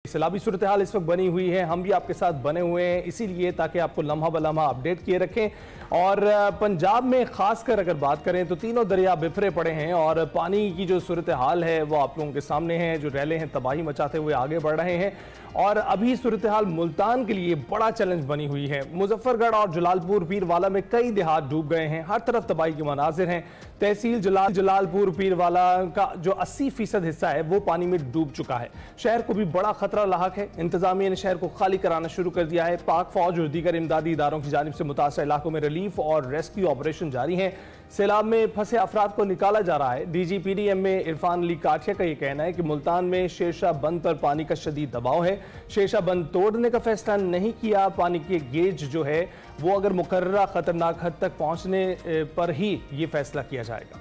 सैलाबी सूरत हाल इस वक्त बनी हुई है, हम भी आपके साथ बने हुए हैं इसीलिए ताकि आपको लम्हा ब लम्हा अपडेट किए रखें। और पंजाब में खासकर अगर बात करें तो तीनों दरिया बिफरे पड़े हैं और पानी की जो सूरत हाल है वो आप लोगों के सामने है। जो रैले हैं तबाही मचाते हुए आगे बढ़ रहे हैं और अभी सूरत हाल मुल्तान के लिए बड़ा चैलेंज बनी हुई है। मुजफ्फरगढ़ और जलालपुर पीरवाला में कई देहात डूब गए हैं, हर तरफ तबाही के मनाजिर हैं। तहसील जलालपुर पीरवाला का जो 80% हिस्सा है वो पानी में डूब चुका है। शहर को भी बड़ा खतरा लाहक है। इंतजामिया ने शहर को खाली कराना शुरू कर दिया है। पाक फौज और दीगर इमदादी इदारों की जानिब से मुतासर इलाकों में रिलीफ और रेस्क्यू ऑपरेशन जारी हैं। सैलाब में फंसे अफराद को निकाला जा रहा है। DGPDM में इरफान अली काठिया का यह कहना है कि मुल्तान में शेरशाह बंद पर पानी का शदीद दबाव है। शेरशाह बंद तोड़ने का फैसला नहीं किया। पानी के गेज जो है वो अगर मुकर्ररा खतरनाक हद तक पहुंचने पर ही ये फैसला किया जाएगा।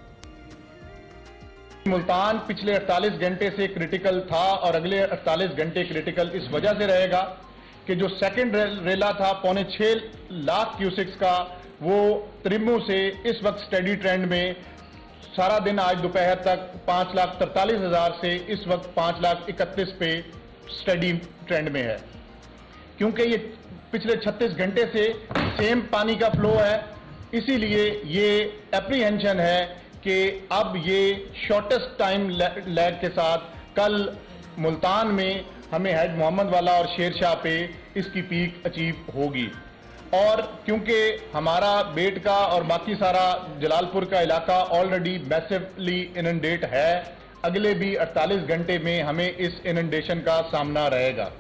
मुल्तान पिछले 48 घंटे से क्रिटिकल था और अगले 48 घंटे क्रिटिकल इस वजह से रहेगा कि जो सेकंड रेला था 5.6 लाख क्यूसिक्स का, वो त्रिमू से इस वक्त स्टडी ट्रेंड में सारा दिन आज दोपहर तक 5,43,000 से इस वक्त 5,31,000 पे स्टडी ट्रेंड में है। क्योंकि ये पिछले 36 घंटे से सेम पानी का फ्लो है, इसीलिए ये एप्रीहेंशन है कि अब ये शॉर्टेस्ट टाइम लैग के साथ कल मुल्तान में हमें हेड मोहम्मद वाला और शेरशाह पे इसकी पीक अचीव होगी। और क्योंकि हमारा बेट का और बाकी सारा जलालपुर का इलाका ऑलरेडी मैसिवली इनंडेट है, अगले भी 48 घंटे में हमें इस इनंडेशन का सामना रहेगा,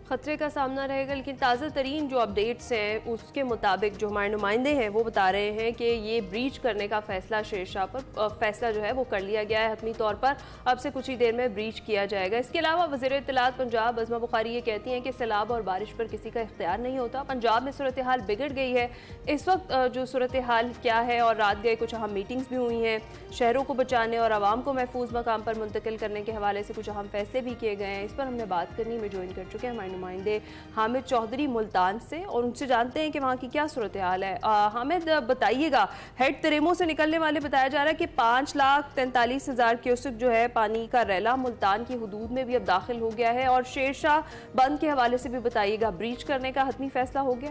खतरे का सामना रहेगा। लेकिन ताज़ा तरीन जो अपडेट्स हैं उसके मुताबिक जो हमारे नुमाइंदे हैं वो बता रहे हैं कि ये ब्रीच करने का फैसला शेरशाह पर फैसला जो है वो कर लिया गया है हतमी तौर पर। अब से कुछ ही देर में ब्रीच किया जाएगा। इसके अलावा वज़ीर इत्तलात पंजाब अज़मा बुखारी ये कहती हैं कि सैलाब और बारिश पर किसी का इख्तियार नहीं होता। पंजाब में सूरत हाल बिगड़ गई है। इस वक्त जो सूरत हाल क्या है, और रात गए कुछ अहम मीटिंग्स भी हुई हैं, शहरों को बचाने और आवाम को महफूज मकाम पर मुंतकिल करने के हवाले से कुछ अहम फैसले भी किए गए हैं। इस पर हमने बात करनी में ज्वाइन कर चुके हैं हमारे नुमाइंदे हामिद चौधरी मुल्तान से, और उनसे जानते हैं कि वहाँ की क्या सूरत हाल है। हामिद बताइएगा, हेड तरेमो से निकलने वाले बताया जा रहा है कि 5,43,000 क्यूसेक जो है पानी का रैला मुल्तान की हदूद में भी अब दाखिल हो गया है। और शेरशाह बंद के हवाले से भी बताइएगा, ब्रीच करने का हतमी फैसला हो गया?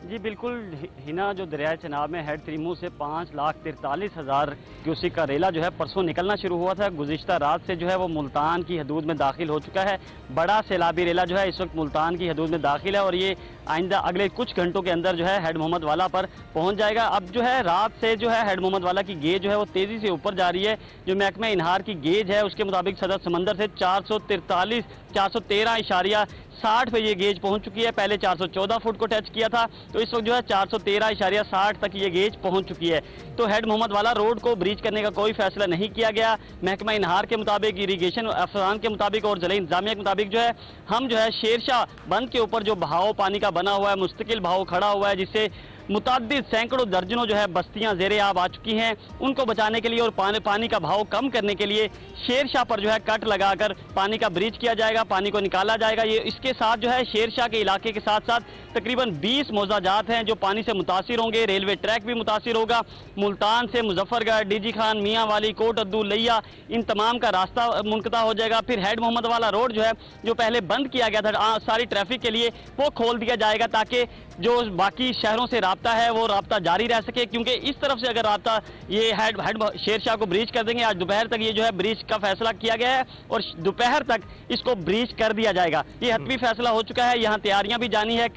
जी बिल्कुल हिना, जो दरियाए चनाब में हेड तरीमू से 5,43,000 क्यूसिक का रेला जो है परसों निकलना शुरू हुआ था। गुज़िश्ता रात से जो है वो मुल्तान की हदूद में दाखिल हो चुका है। बड़ा सैलाबी रेला जो है इस वक्त मुल्तान की हदूद में दाखिल है और ये आइंदा अगले कुछ घंटों के अंदर जो है हेड मोहम्मद वाला पर पहुंच जाएगा। अब जो है रात से जो है हेड मोहम्मद वाला की गेज जो है वो तेज़ी से ऊपर जा रही है। जो महकमा इनहार की गेज है उसके मुताबिक सदर समंदर से 413.60 पे ये गेज पहुंच चुकी है। पहले 414 फुट को टच किया था, तो इस वक्त जो है 413.60 तक ये गेज पहुंच चुकी है। तो हेड मोहम्मद वाला रोड को ब्रीच करने का कोई फैसला नहीं किया गया। महकमा इनहार के मुताबिक, इरीगेशन अफसरान के मुताबिक और ज़िला इंतजामिया के मुताबिक जो है हम जो है शेरशाह बंद के ऊपर जो बहाव पानी का बना हुआ है, मुस्तकिल बहाव खड़ा हुआ है, जिससे मुताद्दिद सैकड़ों दर्जनों जो है बस्तियां ज़ेरे आब आ चुकी हैं, उनको बचाने के लिए और पानी का बहाव कम करने के लिए शेरशाह पर जो है कट लगाकर पानी का ब्रीच किया जाएगा, पानी को निकाला जाएगा। ये इसके साथ जो है शेरशाह के इलाके के साथ साथ तकरीबन 20 मौजाजात हैं जो पानी से मुतासिर होंगे। रेलवे ट्रैक भी मुतासिर होगा। मुल्तान से मुजफ्फरगढ़, DG खान, मियाँ वाली, कोट अद्दू, लिया, इन तमाम का रास्ता मुनक़ता हो जाएगा। फिर हेड मोहम्मद वाला रोड जो है जो पहले बंद किया गया था सारी ट्रैफिक के लिए, वो खोल दिया जाएगा ताकि जो बाकी शहरों से राब्ता है वो राब्ता जारी रह सके। क्योंकि इस तरफ से अगर राब्ता ये हेड शेरशाह को ब्रीच कर देंगे, आज दोपहर तक ये जो है ब्रीच का फैसला किया गया है और दोपहर तक इसको ब्रीच कर दिया जाएगा। ये हतमी फैसला हो चुका है। यहाँ तैयारियां भी जारी हैं।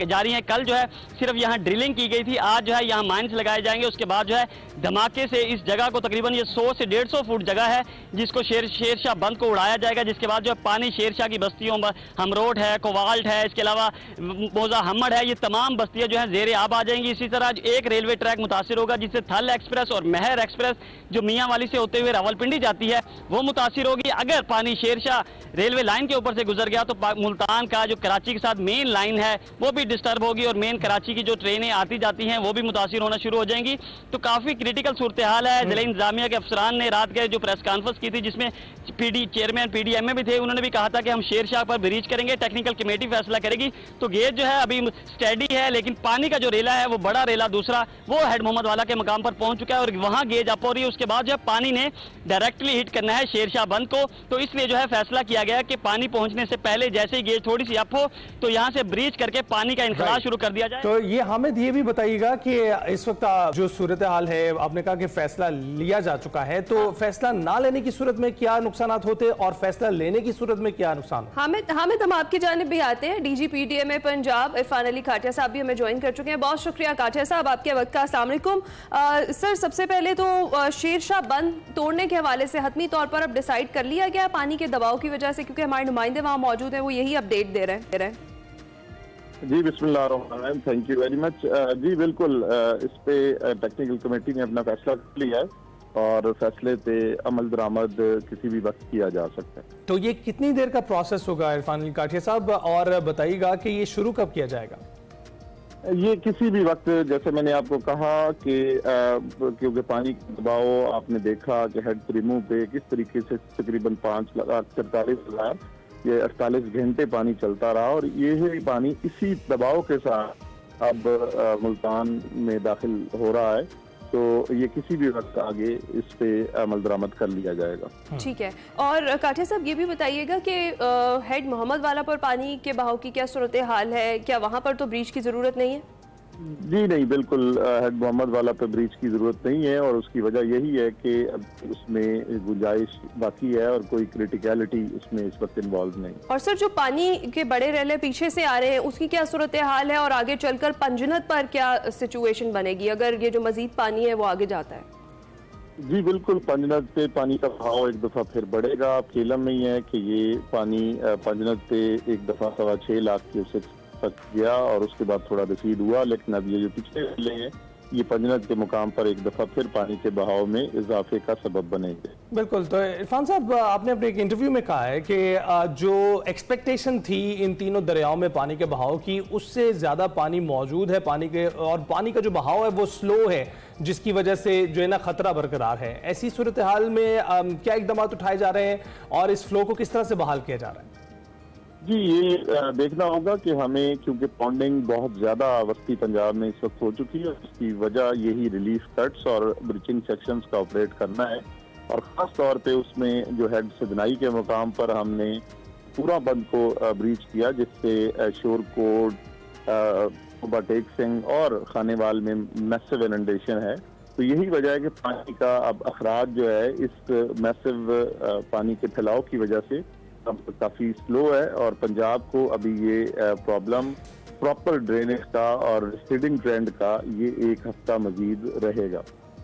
कल जो है सिर्फ यहाँ ड्रिलिंग की गई थी, आज जो है यहाँ माइंस लगाए जाएंगे। उसके बाद जो है धमाके से इस जगह को तकरीबन ये 100 से 150 फुट जगह है जिसको शेरशाह बंद को उड़ाया जाएगा। जिसके बाद जो है पानी शेरशाह की बस्तियों, हमरोड है, कोवाल्ट है, इसके अलावा मोजा हमड है, ये तमाम बस्तियां जो है ज़ेरे आब आ जाएंगी। इसी तरह एक रेलवे ट्रैक मुतासिर होगा जिससे थल एक्सप्रेस और महर एक्सप्रेस जो मियाँ वाली से होते हुए रावलपिंडी जाती है वो मुतासिर होगी। अगर पानी शेरशाह रेलवे लाइन के ऊपर से गुजर गया तो मुल्तान का जो कराची के साथ मेन लाइन है वो भी डिस्टर्ब होगी और मेन कराची की जो ट्रेनें आती जाती हैं वो भी मुतासिर होना शुरू हो जाएंगी। तो काफ़ी क्रिटिकल सूरत हाल है। ज़िला इंतजामिया के अफसरान ने रात के जो प्रेस कॉन्फ्रेंस की थी जिसमें चेयरमैन PDMA भी थे, उन्होंने भी कहा था कि हम शेरशाह पर ब्रीच करेंगे, टेक्निकल कमेटी फैसला करेगी। तो गेज जो है अभी स्टडी है, लेकिन पानी का जो रेला है वो बड़ा बड़ा रेला दूसरा वो हेड मोहम्मद वाला के मकाम पर पहुंच चुका है और वहां गेज अप हो रही है। उसके बाद जो है पानी ने डायरेक्टली हिट करना है शेरशाह बंद को, तो इसलिए जो है फैसला किया गया कि पानी पहुंचने से पहले जैसे ही गेज थोड़ी सी अप हो तो यहां से ब्रीच करके पानी का इंखला शुरू कर दिया जाए। तो ये हामिद ये भी बताइएगा कि इस वक्त जो सूरत हाल है, आपने कहा कि फैसला लिया जा चुका है, तो फैसला ना लेने की सूरत में क्या नुकसान होते और फैसला लेने की सूरत में क्या नुकसान? हामिद हम आपकी जानिब भी आते हैं। डीजी पीटीएम पंजाब इरफान अली काठिया साहब भी हमें ज्वाइन कर चुके हैं। बहुत शुक्रिया काठिया साहब आपके वक्त का। अस्सलाम वालेकुम सर, सबसे पहले तो शेरशाह बंद तोड़ने के हवाले से हतमी तौर पर अब डिसाइड कर लिया गया पानी के दबाव की वजह से, क्योंकि हमारे नुमाइंदे वहाँ मौजूद हैं, वो यही अपडेट दे रहे हैं। जी बिस्मिल्लाहिर्रहमानिर्रहीम, थैंक यू वेरी मच। जी बिल्कुल, इस पे टेक्निकल कमेटी ने अपना फैसला कर लिया है और फैसले पे अमल दरामद किसी भी वक्त किया जा सकता है। तो ये कितनी देर का प्रोसेस होगा इरफान अली काठिया साहब, और बताइएगा कि ये शुरू कब किया जाएगा? ये किसी भी वक्त, जैसे मैंने आपको कहा कि क्योंकि पानी का दबाव आपने देखा कि हेड त्रिमू पे किस तरीके से तकरीबन 5,43,000 ये 48 घंटे पानी चलता रहा और ये पानी इसी दबाव के साथ अब मुल्तान में दाखिल हो रहा है, तो ये किसी भी वक्त आगे इस पे अमल दरामद कर लिया जाएगा। ठीक है। और काठिया साहब ये भी बताइएगा कि हेड मोहम्मद वाला पर पानी के बहाव की क्या सूरत हाल है? क्या वहाँ पर तो ब्रीच की ज़रूरत नहीं है? जी नहीं, बिल्कुल हेड मोहम्मद वाला पे ब्रीच की जरूरत नहीं है और उसकी वजह यही है कि अब उसमें गुंजाइश बाकी है और कोई क्रिटिकलिटी उसमें इस वक्त इन्वॉल्व नहीं। और सर, जो पानी के बड़े रेले पीछे से आ रहे हैं उसकी क्या सूरत हाल है और आगे चलकर पंजनत पर क्या सिचुएशन बनेगी अगर ये जो मजीद पानी है वो आगे जाता है? जी बिल्कुल, पंजनत पे पानी का बहाव एक दफा फिर बढ़ेगा। अब केलम में ही है कि ये पानी पंजनत पे एक दफा 6.25 लाख क्यूसेक तक गया और उसके बाद थोड़ा रिसीड हुआ, लेकिन अब ये जो पिछले जिले हैं ये पंजनत के मुकाम पर एक दफा फिर पानी के बहाव में इजाफे का सबब बनेंगे। बिल्कुल। तो इरफान साहब, आपने अपने एक इंटरव्यू में कहा है कि जो एक्सपेक्टेशन थी इन तीनों दरियाओं में पानी के बहाव की, उससे ज्यादा पानी मौजूद है पानी के, और पानी का जो बहाव है वो स्लो है, जिसकी वजह से जो है ना खतरा बरकरार है। ऐसी सूरत हाल में क्या इकदाम उठाए जा रहे हैं और इस फ्लो को किस तरह से बहाल किया जा रहा है? जी ये देखना होगा कि हमें, क्योंकि पॉन्डिंग बहुत ज्यादा वस्ती पंजाब में इस वक्त हो चुकी है, उसकी वजह यही रिलीफ कट्स और ब्रिचिंग सेक्शंस का ऑपरेट करना है और खास तौर पे उसमें जो हेड सिदनाई के मुकाम पर हमने पूरा बंद को ब्रीच किया, जिससे शोरकोट, ओवरटेक सिंह और खानेवाल में मैसिव इनंडेशन है। तो यही वजह है कि पानी का अब अखराज जो है इस मैसिव पानी के फैलाव की वजह से काफी स्लो है और पंजाब को अभी ये प्रॉब्लम प्रॉपर ड्रेनेज का और सीडिंग ट्रेंड का ये एक हफ्ता मजीद रहेगा।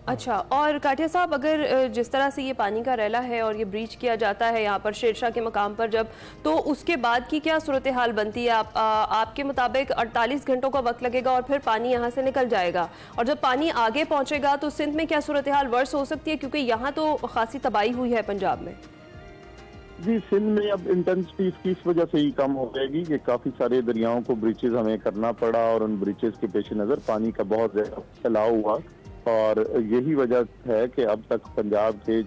अच्छा, और काठिया साहब, अगर जिस तरह से ये पानी का रैला है और ये ब्रीच किया जाता है यहाँ पर शेरशाह के मकाम पर जब, तो उसके बाद की क्या सूरत हाल बनती है? आपके मुताबिक 48 घंटों का वक्त लगेगा और फिर पानी यहाँ से निकल जाएगा, और जब पानी आगे पहुँचेगा तो सिंध में क्या सूरत हाल वर्स हो सकती है, क्योंकि यहाँ तो खासी तबाही हुई है पंजाब में? जी सिंध में अब इंटेंसिटी इसकी इस वजह से ही कम हो जाएगी कि काफी सारे दरियाओं को ब्रीचेस हमें करना पड़ा और उन ब्रीचेस के पेश नजर पानी का बहुत ज्यादा फैलाव हुआ और यही वजह है कि अब तक पंजाब के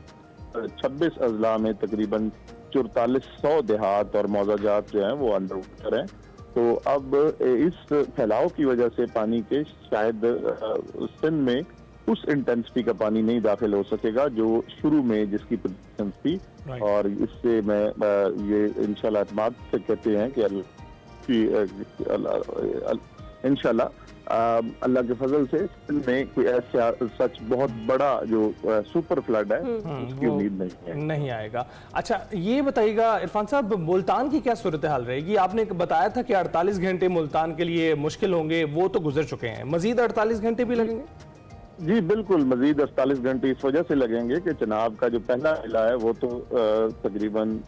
26 अजला में तकरीबन 4400 देहात और मौजाजात जो हैं वो अंडर वाटर हैं। तो अब इस फैलाव की वजह से पानी के शायद सिंध में उस इंटेंसिटी का पानी नहीं दाखिल हो सकेगा जो शुरू में जिसकी प्रेडिक्शन थी और इससे मैं ये इंशाल्लाह एतमाद से कहते हैं कि इंशाल्लाह अल्लाह के फजल से में कोई ऐसा सच बहुत बड़ा जो सुपर फ्लड है उसकी उम्मीद नहीं आएगा। अच्छा ये बताइएगा इरफान साहब, मुल्तान की क्या सूरत हाल रहेगी? आपने बताया था कि 48 घंटे मुल्तान के लिए मुश्किल होंगे, वो तो गुजर चुके हैं, मजीद 48 घंटे भी लगेंगे? जी बिल्कुल, मजीद 48 घंटे इस वजह से लगेंगे कि चनाब का जो पहला रेला है वो तो तकरीबन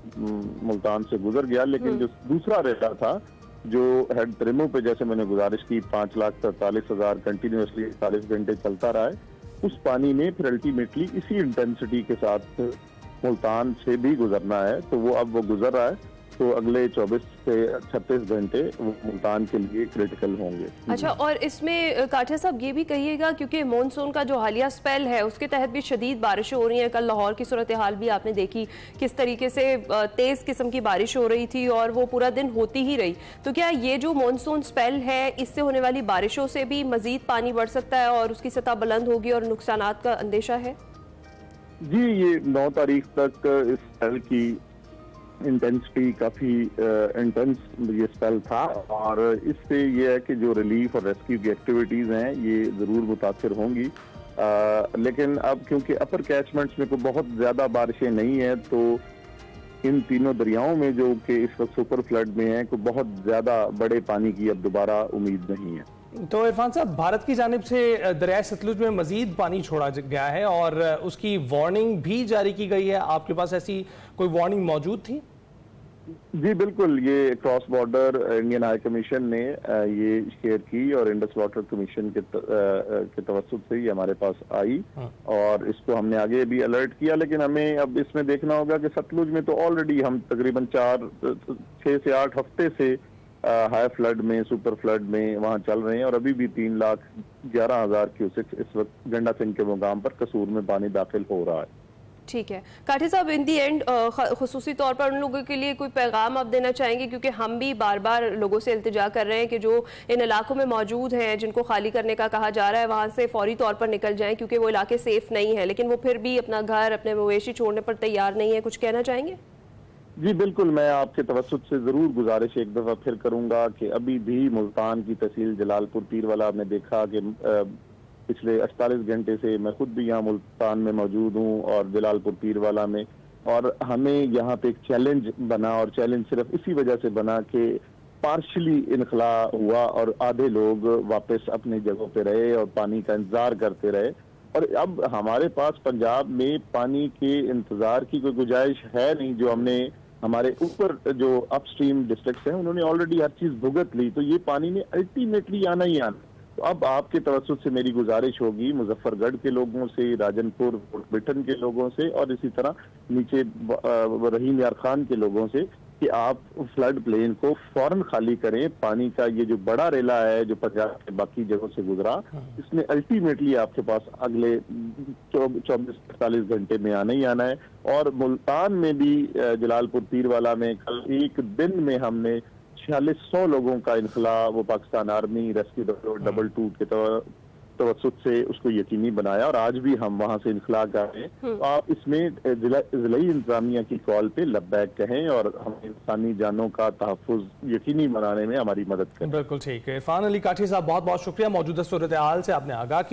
मुल्तान से गुजर गया, लेकिन जो दूसरा रेला था जो हेड त्रिमू पे, जैसे मैंने गुजारिश की, 5,43,000 कंटिन्यूसली 40 घंटे चलता रहा है, उस पानी ने फिर अल्टीमेटली इसी इंटेंसिटी के साथ मुल्तान से भी गुजरना है, तो वो अब वो गुजर रहा है तो अगले 24 से 36 घंटे वो मुल्तान के लिए क्रिटिकल होंगे। अच्छा, और इसमें काठिया साहब ये भी कहिएगा, क्योंकि मॉनसून का जो हालिया स्पेल है उसके तहत भी शदीद बारिशें हो रही हैं। कल लाहौर की सूरत हाल भी आपने देखी, किस तरीके से तेज़ किस्म की बारिश हो रही थी और वो पूरा दिन होती ही रही। तो क्या ये जो मॉनसून स्पेल है इससे होने वाली बारिशों से भी मजीद पानी बढ़ सकता है और उसकी सतह बुलंद होगी और नुकसानात का अंदेशा है? जी, ये 9 तारीख तक इस स्पेल की इंटेंसिटी काफ़ी इंटेंस ये स्पेल था, और इससे ये है कि जो रिलीफ और रेस्क्यू की एक्टिविटीज़ हैं ये ज़रूर मुतासर होंगी। लेकिन अब क्योंकि अपर कैचमेंट्स में कोई बहुत ज़्यादा बारिशें नहीं हैं, तो इन तीनों दरियाओं में जो कि इस वक्त सुपर फ्लड में हैं, कोई बहुत ज़्यादा बड़े पानी की अब दोबारा उम्मीद नहीं है। तो इरफान साहब, भारत की जानिब से दरिया सतलुज में मजीद पानी छोड़ा गया है और उसकी वार्निंग भी जारी की गई है। आपके पास ऐसी कोई वार्निंग मौजूद थी? जी बिल्कुल, ये cross border Indian high commission ने ये शेयर की और इंडस वाटर कमीशन के तवस्सुत से ये हमारे पास आई, और इसको हमने आगे भी अलर्ट किया। लेकिन हमें अब इसमें देखना होगा कि सतलुज में तो ऑलरेडी हम तकरीबन 6 से 8 हफ्ते से हाई फ्लड में, सुपर फ्लड में वहाँ चल रहे हैं, और अभी भी 3,11,000 क्यूसेक इस वक्त गंडा सिंह के मुकाम पर कसूर में पानी दाखिल हो रहा है। ठीक है काठी साहब, इन दी एंड खुसूसी तौर पर उन लोगों के लिए कोई पैगाम आप देना चाहेंगे, क्योंकि हम भी बार बार लोगों से इल्तिजा कर रहे हैं कि जो इन इलाकों में मौजूद हैं जिनको खाली करने का कहा जा रहा है वहाँ से फौरी तौर पर निकल जाएं, क्योंकि वो इलाके सेफ नहीं है, लेकिन वो फिर भी अपना घर, अपने मवेशी छोड़ने पर तैयार नहीं है। कुछ कहना चाहेंगे? जी बिल्कुल, मैं आपके तवस्सुत से जरूर गुजारिश एक दफा फिर करूंगा कि अभी भी मुल्तान की तहसील जलालपुर पीरवाला आपने देखा कि पिछले 48 घंटे से मैं खुद भी यहाँ मुल्तान में मौजूद हूँ और जलालपुर पीरवाला में, और हमें यहाँ पे एक चैलेंज बना, और चैलेंज सिर्फ इसी वजह से बना कि पार्शली इनखला हुआ और आधे लोग वापस अपनी जगहों पे रहे और पानी का इंतजार करते रहे। और अब हमारे पास पंजाब में पानी के इंतजार की कोई गुंजाइश है नहीं। जो हमने हमारे ऊपर जो अपस्ट्रीम डिस्ट्रिक्ट्स हैं उन्होंने ऑलरेडी हर चीज भुगत ली, तो ये पानी ने अल्टीमेटली आना ही आना। तो अब आपके तवज्जुह से मेरी गुजारिश होगी मुजफ्फरगढ़ के लोगों से, राजनपुर ब्रिटेन के लोगों से, और इसी तरह नीचे रहीम यार खान के लोगों से कि आप फ्लड प्लेन को फौरन खाली करें। पानी का ये जो बड़ा रेला है जो पंजाब के बाकी जगहों से गुजरा, इसमें अल्टीमेटली आपके पास अगले 24-48 घंटे में आना ही आना है। और मुल्तान में भी जलालपुर पीरवाला में कल एक दिन में हमने 4600 लोगों का इनखला वो पाकिस्तान आर्मी रेस्क्यू डबल 2 के तवज्जुह से उसको यकीनी बनाया, और आज भी हम वहां से इनखला कर रहे हैं। तो आप इसमें जिलाई इंतजामिया की कॉल पे लब्बैक कहें और हम इंसानी जानों का तहफ़्फ़ुज़ यकीनी बनाने में हमारी मदद करें। बिल्कुल ठीक है। इरफान अली काठी साहब, बहुत बहुत शुक्रिया, मौजूदा सूरत हाल से आपने आगाह किया।